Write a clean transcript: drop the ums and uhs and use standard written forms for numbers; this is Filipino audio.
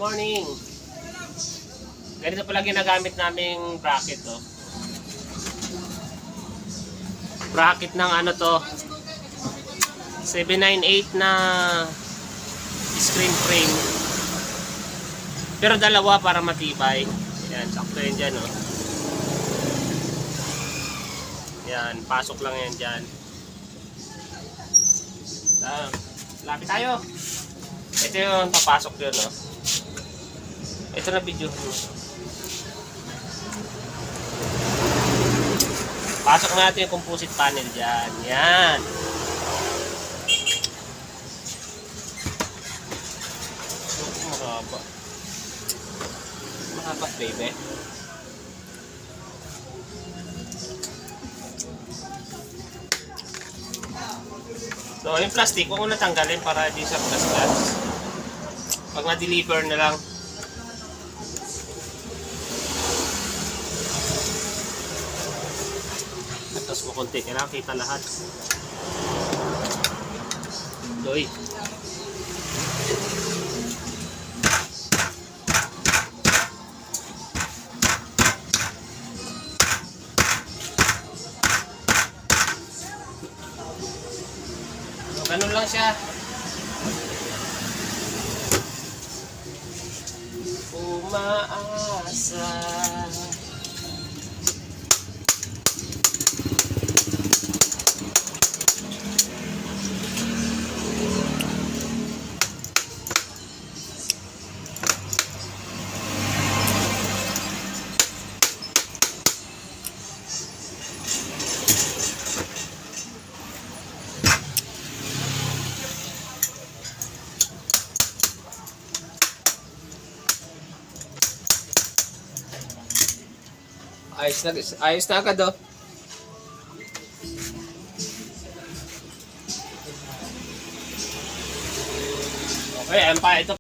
morning. Ganito pala ginagamit naming bracket to. Bracket ng ano to, 798 na screen frame. Pero dalawa para matibay. Yan, sakto yan dyan, oh. Yan, pasok lang yan dyan. Lapit tayo. Ito yung papasok yun, oh. Ito na video. Pasok natin yung composite panel dyan. Yan. Mahaba. Mahaba, baby. So, yung plastic, huwag mo na tanggalin para di sa plastic. Pag na-deliver na lang. Tapos mo konti, kailangan kita lahat. Doy. Ganun lang siya. Umaasa. Ayos na agad, oh. Okay, ayan pa ito.